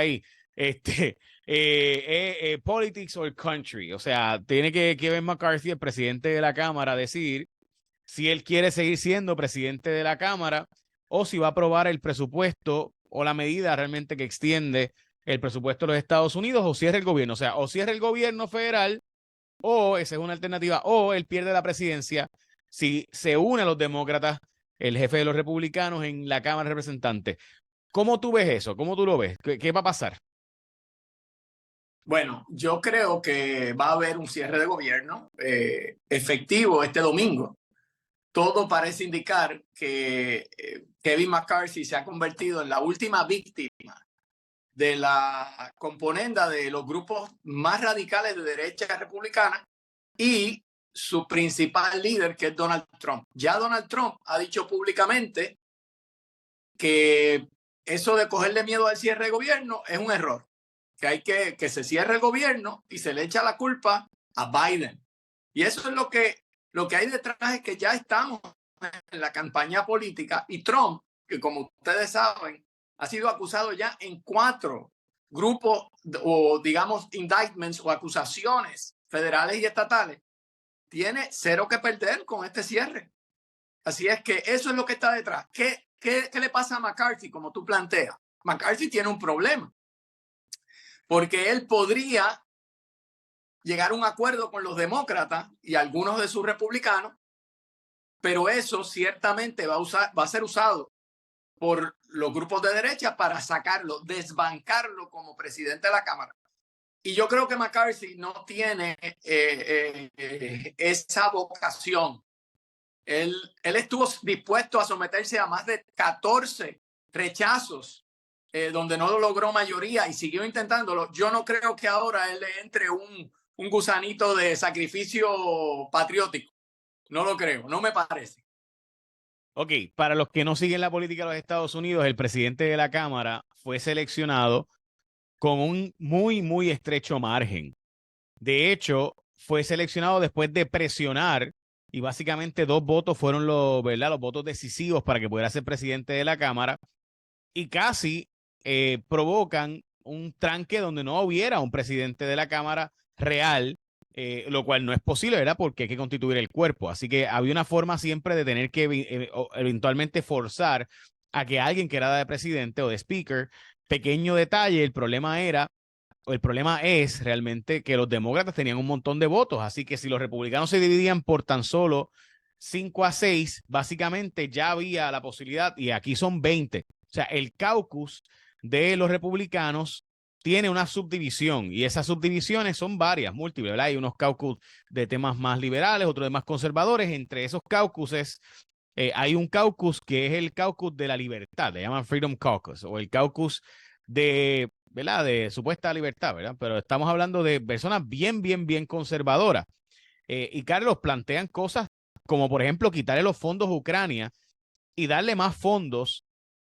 ahí, politics or country. O sea, tiene que Kevin McCarthy, el presidente de la Cámara, decidir si él quiere seguir siendo presidente de la Cámara o si va a aprobar el presupuesto o la medida realmente que extiende el presupuesto de los Estados Unidos o cierra el gobierno. O sea, o cierra el gobierno federal o esa es una alternativa, o él pierde la presidencia si se une a los demócratas, el jefe de los republicanos en la Cámara de Representantes. ¿Cómo tú ves eso? ¿Cómo tú lo ves? ¿Qué va a pasar? Bueno, yo creo que va a haber un cierre de gobierno efectivo este domingo. Todo parece indicar que Kevin McCarthy se ha convertido en la última víctima de la componenda de los grupos más radicales de derecha republicana y su principal líder, que es Donald Trump. Ya Donald Trump ha dicho públicamente que eso de cogerle miedo al cierre de gobierno es un error, que hay que se cierre el gobierno y se le echa la culpa a Biden. Y eso es lo que hay detrás, es que ya estamos en la campaña política y Trump, que como ustedes saben, ha sido acusado ya en 4 grupos o digamos indictments o acusaciones federales y estatales, tiene 0 que perder con este cierre. Así es que eso es lo que está detrás. ¿Qué le pasa a McCarthy, como tú planteas? McCarthy tiene un problema, porque él podría llegar a un acuerdo con los demócratas y algunos de sus republicanos, pero eso ciertamente va a ser usado por los grupos de derecha para sacarlo, desbancarlo como presidente de la Cámara. Y yo creo que McCarthy no tiene esa vocación. Él estuvo dispuesto a someterse a más de 14 rechazos, donde no logró mayoría y siguió intentándolo. Yo no creo que ahora él le entre un gusanito de sacrificio patriótico. No lo creo, no me parece. Ok, para los que no siguen la política de los Estados Unidos, el presidente de la Cámara fue seleccionado con un muy estrecho margen. De hecho, fue seleccionado después de presionar y básicamente 2 votos fueron ¿verdad? Los votos decisivos para que pudiera ser presidente de la Cámara y casi provocan un tranque donde no hubiera un presidente de la Cámara real, lo cual no es posible, ¿verdad? Porque hay que constituir el cuerpo. Así que había una forma siempre de tener que eventualmente forzar a que alguien que era de presidente o de speaker, pequeño detalle, el problema es realmente que los demócratas tenían un montón de votos, así que si los republicanos se dividían por tan solo 5-6, básicamente ya había la posibilidad, y aquí son 20. O sea, el caucus de los republicanos tiene una subdivisión y esas subdivisiones son varias, múltiples, ¿verdad? Hay unos caucus de temas más liberales, otros de más conservadores. Entre esos caucuses hay un caucus que es el caucus de la libertad, le llaman Freedom Caucus, o el caucus de, ¿verdad? De supuesta libertad, ¿verdad? Pero estamos hablando de personas bien conservadoras. Y Carlos, plantean cosas como, por ejemplo, quitarle los fondos a Ucrania y darle más fondos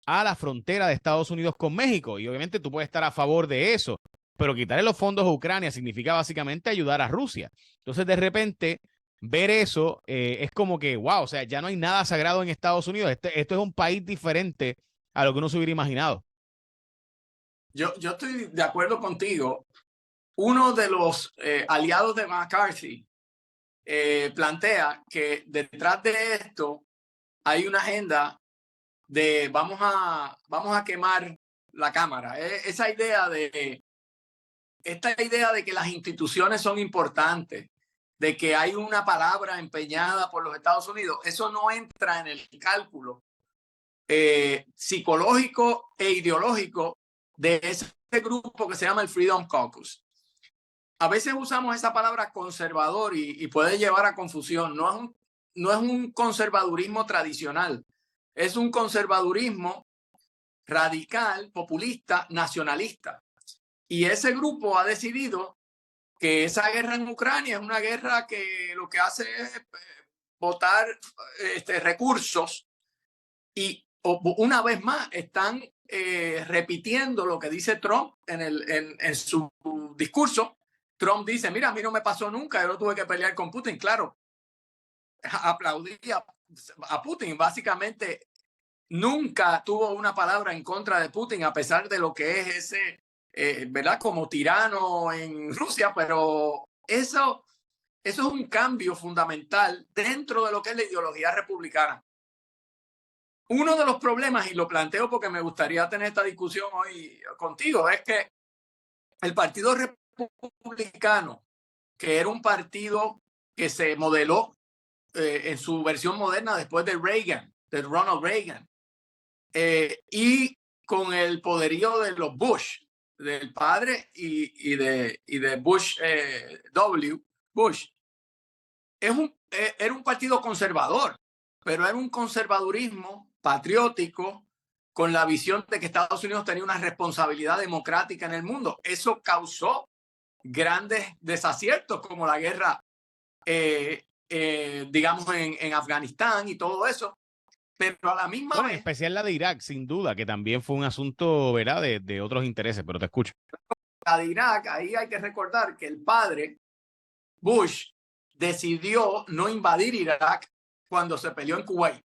a la frontera de Estados Unidos con México. Y obviamente tú puedes estar a favor de eso, pero quitarle los fondos a Ucrania significa básicamente ayudar a Rusia. Entonces, de repente, ver eso es como que, wow, o sea, ya no hay nada sagrado en Estados Unidos. Esto es un país diferente a lo que uno se hubiera imaginado. Yo estoy de acuerdo contigo. Uno de los aliados de McCarthy plantea que detrás de esto hay una agenda de vamos a quemar la Cámara. Esta idea de que las instituciones son importantes, de que hay una palabra empeñada por los Estados Unidos, eso no entra en el cálculo psicológico e ideológico de ese grupo que se llama el Freedom Caucus. A veces usamos esa palabra conservador y puede llevar a confusión. No es un conservadurismo tradicional, es un conservadurismo radical, populista, nacionalista. Y ese grupo ha decidido que esa guerra en Ucrania es una guerra que lo que hace es botar recursos y una vez más están repitiendo lo que dice Trump en su discurso. Trump dice, mira, a mí no me pasó nunca, yo no tuve que pelear con Putin. Claro, aplaudía a Putin. Básicamente, nunca tuvo una palabra en contra de Putin, a pesar de lo que es ¿verdad? Como tirano en Rusia, pero eso es un cambio fundamental dentro de lo que es la ideología republicana. Uno de los problemas, y lo planteo porque me gustaría tener esta discusión hoy contigo, es que el Partido Republicano, que era un partido que se modeló en su versión moderna después de Reagan, de Ronald Reagan, y con el poderío de los Bush, del padre y de Bush Bush, era un partido conservador, pero era un conservadurismo patriótico con la visión de que Estados Unidos tenía una responsabilidad democrática en el mundo. Eso causó grandes desaciertos como la guerra, digamos, en Afganistán y todo eso. Pero a la misma Bueno, en vez, especial la de Irak, sin duda, que también fue un asunto, ¿verdad?, de otros intereses, pero te escucho. la de Irak, ahí hay que recordar que el padre Bush decidió no invadir Irak cuando se peleó en Kuwait.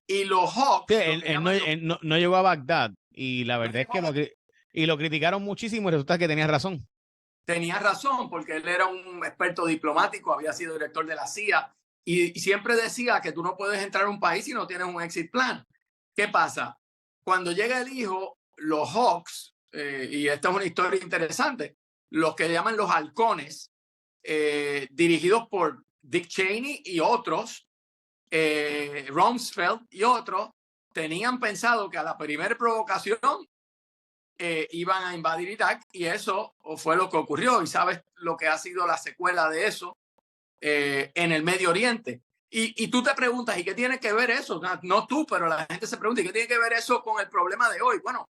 Y los Sí, Hawks, lo él, que él no, llaman los, él no llegó a Bagdad y la no verdad es llegó que lo criticaron muchísimo y resulta que tenía razón. tenía razón porque él era un experto diplomático, había sido director de la CIA y siempre decía que tú no puedes entrar a un país si no tienes un exit plan. ¿Qué pasa? Cuando llega el hijo, los Hawks, y esta es una historia interesante, los que llaman los halcones, dirigidos por Dick Cheney y otros, Rumsfeld y otros, tenían pensado que a la primera provocación iban a invadir Irak y eso fue lo que ocurrió. Y sabes lo que ha sido la secuela de eso en el Medio Oriente. Y tú te preguntas, ¿y qué tiene que ver eso? No tú, pero la gente se pregunta, ¿y qué tiene que ver eso con el problema de hoy? Bueno,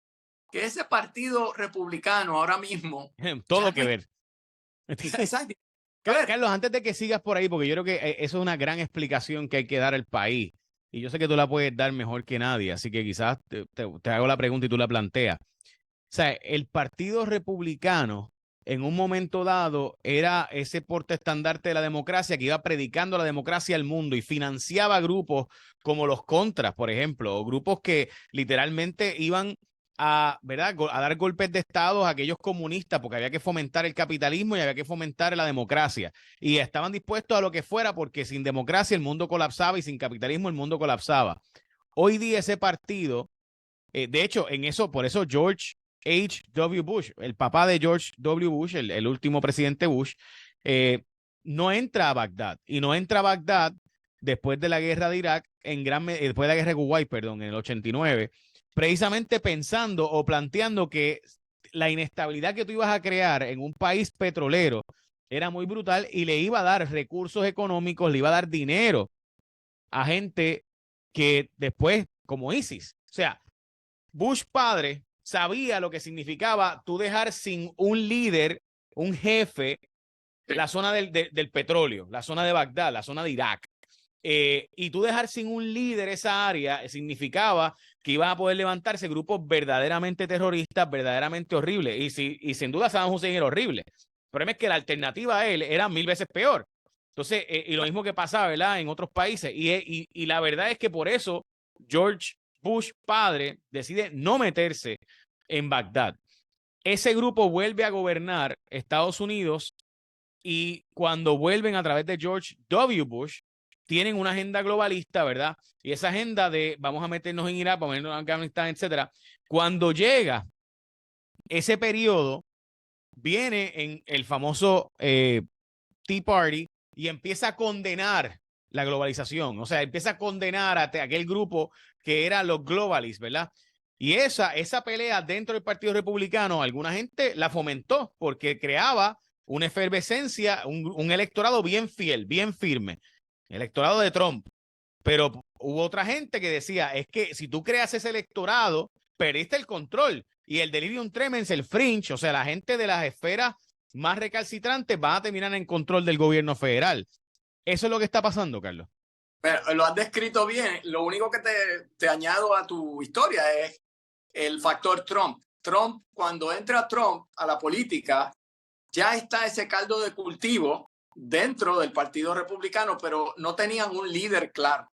que ese partido republicano ahora mismo Todo ya que no ver. exacto, que ver. Carlos, antes de que sigas por ahí, porque yo creo que eso es una gran explicación que hay que dar al país. Y yo sé que tú la puedes dar mejor que nadie, así que quizás te hago la pregunta y tú la planteas. O sea, el Partido Republicano en un momento dado era ese portaestandarte de la democracia que iba predicando la democracia al mundo y financiaba grupos como los Contras, por ejemplo, o grupos que literalmente iban a, ¿verdad?, a dar golpes de Estado a aquellos comunistas porque había que fomentar el capitalismo y había que fomentar la democracia. Y estaban dispuestos a lo que fuera porque sin democracia el mundo colapsaba y sin capitalismo el mundo colapsaba. Hoy día ese partido, de hecho, en eso, por eso George H.W. Bush, el papá de George W. Bush, el último presidente Bush, no entra a Bagdad. Y no entra a Bagdad después de la guerra de Irak, después de la guerra de Kuwait, perdón, en el 89, precisamente pensando o planteando que la inestabilidad que tú ibas a crear en un país petrolero era muy brutal y le iba a dar recursos económicos, le iba a dar dinero a gente que después, como ISIS. O sea, Bush padre sabía lo que significaba tú dejar sin un líder, un jefe, la zona del petróleo, la zona de Bagdad, la zona de Irak. Y tú dejar sin un líder esa área significaba que iban a poder levantarse grupos verdaderamente terroristas, verdaderamente horribles. Y sin duda Saddam Hussein era horrible. El problema es que la alternativa a él era 1000 veces peor. Entonces, y lo mismo que pasaba, ¿verdad?, en otros países. Y la verdad es que por eso George Bush padre decide no meterse en Bagdad. Ese grupo vuelve a gobernar Estados Unidos y cuando vuelven a través de George W. Bush, tienen una agenda globalista, ¿verdad? Y esa agenda de vamos a meternos en Irak, vamos a meternos en Afganistán, etcétera. Cuando llega ese periodo, viene en el famoso Tea Party y empieza a condenar la globalización, o sea, empieza a condenar a aquel grupo que era los globalists, ¿verdad? Y esa pelea dentro del Partido Republicano, alguna gente la fomentó porque creaba una efervescencia, un electorado bien fiel, bien firme, electorado de Trump. Pero hubo otra gente que decía, es que si tú creas ese electorado, perdiste el control. Y el delirium tremens, el fringe, o sea, la gente de las esferas más recalcitrantes van a terminar en control del gobierno federal. Eso es lo que está pasando, Carlos. Pero lo has descrito bien. Lo único que te añado a tu historia es el factor Trump. Trump, cuando entra Trump a la política, ya está ese caldo de cultivo dentro del Partido Republicano, pero no tenían un líder claro.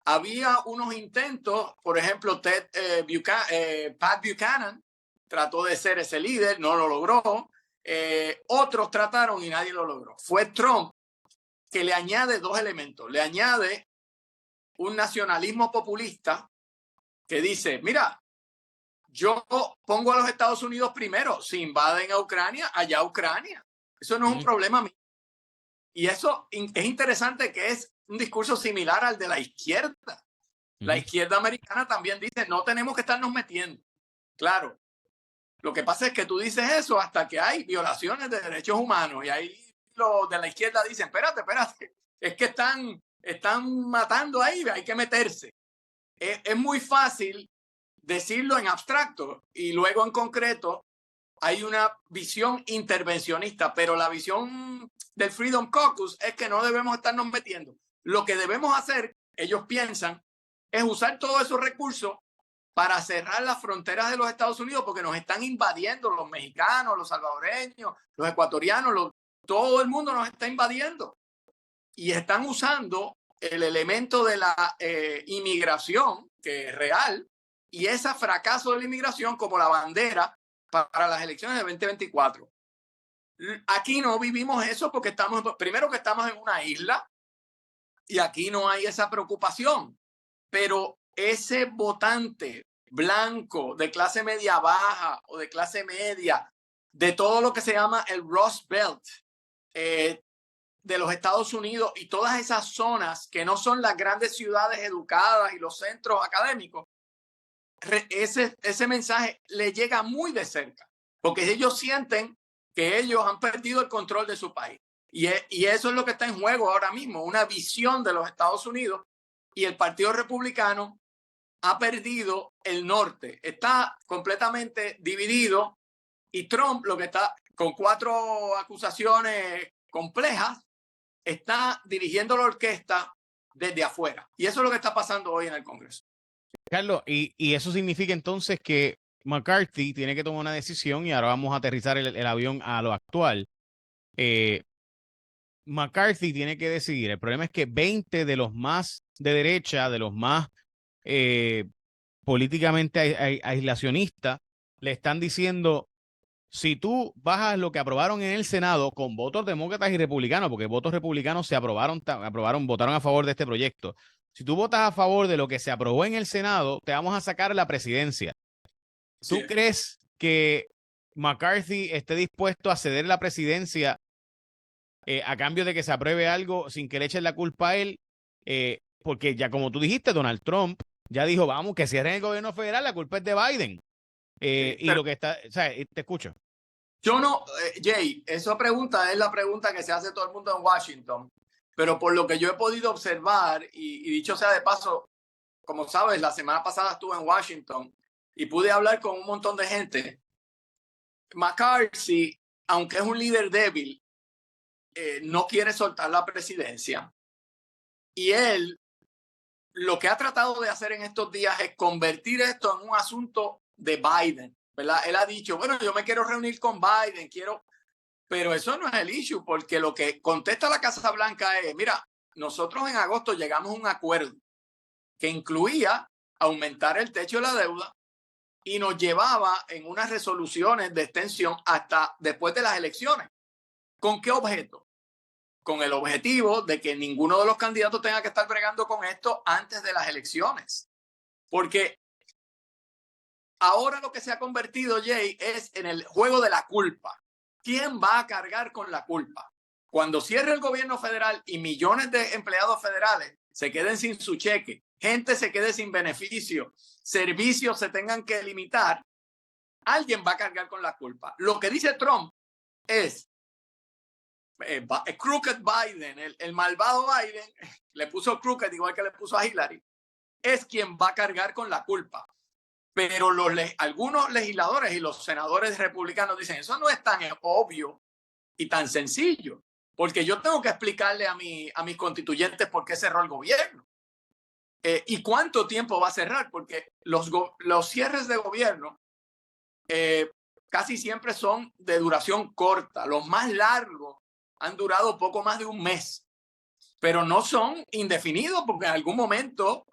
Había unos intentos, por ejemplo, Pat Buchanan trató de ser ese líder, no lo logró. Otros trataron y nadie lo logró. Fue Trump que le añade dos elementos. Le añade un nacionalismo populista que dice, mira, yo pongo a los Estados Unidos primero. Si invaden a Ucrania, allá Ucrania. Eso no es un problema mío. Y eso es interesante, que es un discurso similar al de la izquierda. La izquierda americana también dice, no tenemos que estarnos metiendo. Claro, lo que pasa es que tú dices eso hasta que hay violaciones de derechos humanos y ahí los de la izquierda dicen, espérate, es que están matando ahí, hay que meterse. Es muy fácil decirlo en abstracto y luego en concreto hay una visión intervencionista, pero la visión del Freedom Caucus es que no debemos estarnos metiendo. Lo que debemos hacer, ellos piensan, es usar todos esos recursos para cerrar las fronteras de los Estados Unidos, porque nos están invadiendo los mexicanos, los salvadoreños, los ecuatorianos, todo el mundo nos está invadiendo. Y están usando el elemento de la inmigración, que es real, y ese fracaso de la inmigración como la bandera para las elecciones de 2024. Aquí no vivimos eso porque primero que estamos en una isla y aquí no hay esa preocupación, pero ese votante blanco de clase media baja o de clase media, de todo lo que se llama el Rust Belt de los Estados Unidos y todas esas zonas que no son las grandes ciudades educadas y los centros académicos, ese mensaje le llega muy de cerca, porque ellos sienten que ellos han perdido el control de su país. Y eso es lo que está en juego ahora mismo, una visión de los Estados Unidos, y el Partido Republicano ha perdido el norte, está completamente dividido, y Trump, lo que está con 4 acusaciones complejas, está dirigiendo la orquesta desde afuera. Y eso es lo que está pasando hoy en el Congreso. Carlos, y eso significa entonces que McCarthy tiene que tomar una decisión, y ahora vamos a aterrizar el avión a lo actual. McCarthy tiene que decidir. El problema es que 20 de los más de derecha, de los más políticamente aislacionistas, le están diciendo, si tú bajas lo que aprobaron en el Senado con votos demócratas y republicanos, porque votos republicanos votaron a favor de este proyecto. Si tú votas a favor de lo que se aprobó en el Senado, te vamos a sacar la presidencia. ¿Tú crees que McCarthy esté dispuesto a ceder la presidencia a cambio de que se apruebe algo sin que le echen la culpa a él? Porque ya como tú dijiste, Donald Trump ya dijo, vamos, que cierren el gobierno federal, la culpa es de Biden. Y lo que está, o sea, te escucho. Yo no, Jay, esa pregunta es la pregunta que se hace todo el mundo en Washington, pero por lo que yo he podido observar, y dicho sea de paso, como sabes, la semana pasada estuve en Washington y pude hablar con un montón de gente. McCarthy, aunque es un líder débil, no quiere soltar la presidencia. Y él lo que ha tratado de hacer en estos días es convertir esto en un asunto de Biden, ¿verdad? Él ha dicho, bueno, yo me quiero reunir con Biden, pero eso no es el issue, porque lo que contesta la Casa Blanca es, mira, nosotros en agosto llegamos a un acuerdo que incluía aumentar el techo de la deuda y nos llevaba en unas resoluciones de extensión hasta después de las elecciones. ¿Con qué objeto? Con el objetivo de que ninguno de los candidatos tenga que estar bregando con esto antes de las elecciones. Porque ahora lo que se ha convertido, Jay, es en el juego de la culpa. ¿Quién va a cargar con la culpa? Cuando cierre el gobierno federal y millones de empleados federales se queden sin su cheque, gente se quede sin beneficio, servicios se tengan que limitar, alguien va a cargar con la culpa. Lo que dice Trump es crooked Biden, el malvado Biden, le puso crooked igual que le puso a Hillary, es quien va a cargar con la culpa. Pero algunos legisladores y los senadores republicanos dicen, eso no es tan obvio y tan sencillo, porque yo tengo que explicarle a mis constituyentes por qué cerró el gobierno y cuánto tiempo va a cerrar, porque los cierres de gobierno casi siempre son de duración corta. Los más largos han durado poco más de un mes. pero no son indefinidos porque en algún momento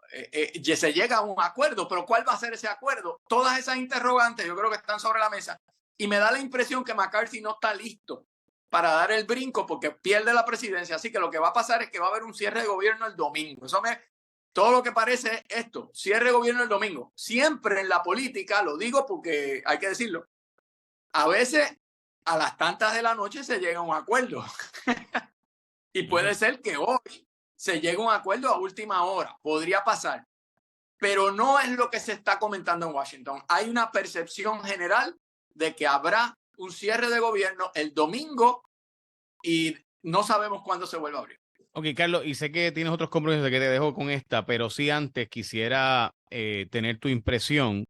se llega a un acuerdo. Pero ¿cuál va a ser ese acuerdo? Todas esas interrogantes yo creo que están sobre la mesa y me da la impresión que McCarthy no está listo para dar el brinco porque pierde la presidencia. Así que lo que va a pasar es que va a haber un cierre de gobierno el domingo. Todo lo que parece es esto, cierre de gobierno el domingo. Siempre en la política, lo digo porque hay que decirlo, a veces a las tantas de la noche se llega a un acuerdo. Y puede ser que hoy se llegue a un acuerdo a última hora. Podría pasar. Pero no es lo que se está comentando en Washington. Hay una percepción general de que habrá un cierre de gobierno el domingo y no sabemos cuándo se vuelve a abrir. Ok, Carlos, y sé que tienes otros compromisos que te dejo con esta, pero sí antes quisiera tener tu impresión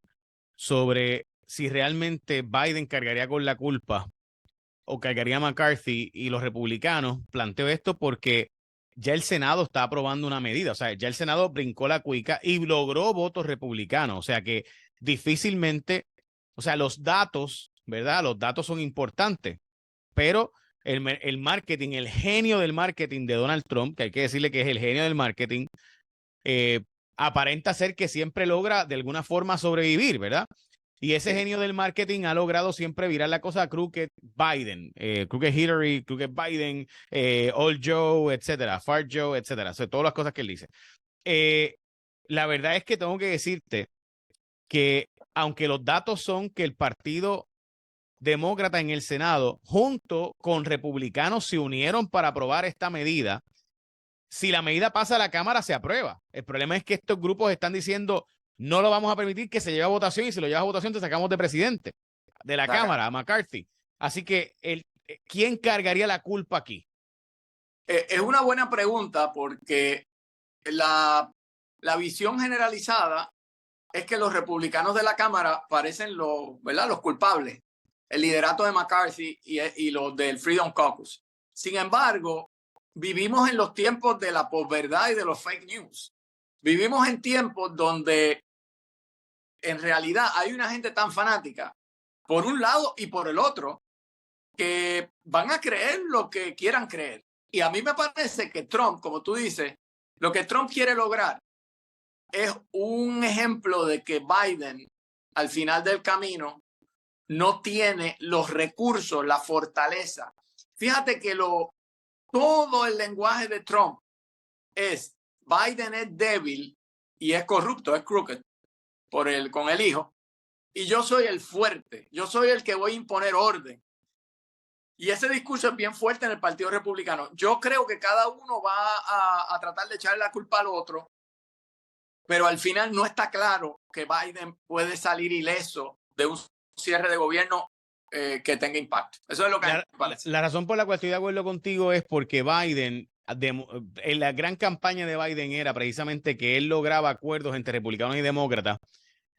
sobre si realmente Biden cargaría con la culpa o cargaría a McCarthy y los republicanos. Planteo esto porque ya el Senado está aprobando una medida, o sea, ya el Senado brincó la cuica y logró votos republicanos, o sea que difícilmente, o sea, los datos, ¿verdad? Los datos son importantes, pero el marketing, el genio del marketing de Donald Trump, que hay que decirle que es el genio del marketing, aparenta ser que siempre logra de alguna forma sobrevivir, ¿verdad? Y ese genio del marketing ha logrado siempre virar la cosa a crooked Biden, crooked Hillary, crooked Biden, Old Joe, etcétera, Fart Joe, etcétera. O sea, todas las cosas que él dice. La verdad es que tengo que decirte que aunque los datos son que el partido demócrata en el Senado, junto con republicanos, se unieron para aprobar esta medida, si la medida pasa a la Cámara, se aprueba. El problema es que estos grupos están diciendo no lo vamos a permitir que se lleve a votación y si lo lleva a votación te sacamos de presidente de la Cámara, a McCarthy. Así que, ¿quién cargaría la culpa aquí? Es una buena pregunta porque la visión generalizada es que los republicanos de la Cámara parecen ¿verdad? Los culpables, el liderato de McCarthy y los del Freedom Caucus. Sin embargo, vivimos en los tiempos de la posverdad y de los fake news. Vivimos en tiempos donde en realidad hay una gente tan fanática por un lado y por el otro que van a creer lo que quieran creer. Y a mí me parece que Trump, como tú dices, lo que Trump quiere lograr es un ejemplo de que Biden al final del camino no tiene los recursos, la fortaleza. Fíjate que todo el lenguaje de Trump es Biden es débil y es corrupto, es crooked con el hijo. Y yo soy el fuerte, yo soy el que voy a imponer orden. Y ese discurso es bien fuerte en el Partido Republicano. Yo creo que cada uno va a tratar de echarle la culpa al otro, pero al final no está claro que Biden puede salir ileso de un cierre de gobierno que tenga impacto. Eso es lo que me parece. La razón por la cual estoy de acuerdo contigo es porque Biden, en la gran campaña de Biden era precisamente que él lograba acuerdos entre republicanos y demócratas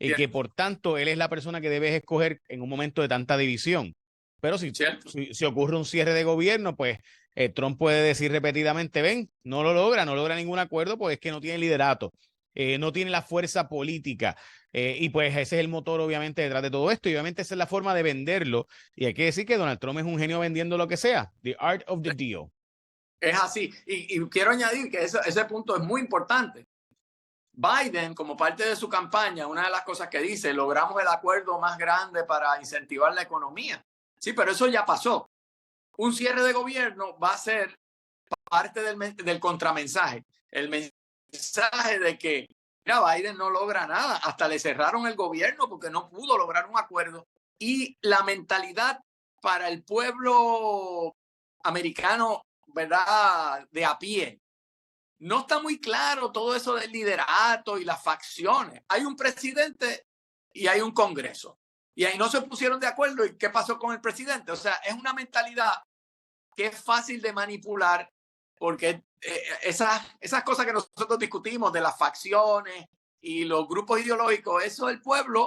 y que por tanto él es la persona que debes escoger en un momento de tanta división. Pero si ocurre un cierre de gobierno, pues Trump puede decir repetidamente, ven, no logra ningún acuerdo, pues es que no tiene liderato, no tiene la fuerza política. Y pues ese es el motor obviamente detrás de todo esto y obviamente esa es la forma de venderlo y hay que decir que Donald Trump es un genio vendiendo lo que sea, the art of the deal. Es así y quiero añadir que ese punto es muy importante. Biden, como parte de su campaña, una de las cosas que dice, logramos el acuerdo más grande para incentivar la economía. Sí, pero eso ya pasó. Un cierre de gobierno va a ser parte del contramensaje. El mensaje de que mira, Biden no logra nada. Hasta le cerraron el gobierno porque no pudo lograr un acuerdo. Y la mentalidad para el pueblo americano, ¿verdad? De a pie. No está muy claro todo eso del liderato y las facciones. Hay un presidente y hay un Congreso. Y ahí no se pusieron de acuerdo. ¿Y qué pasó con el presidente? O sea, es una mentalidad que es fácil de manipular porque esas cosas que nosotros discutimos de las facciones y los grupos ideológicos, eso el pueblo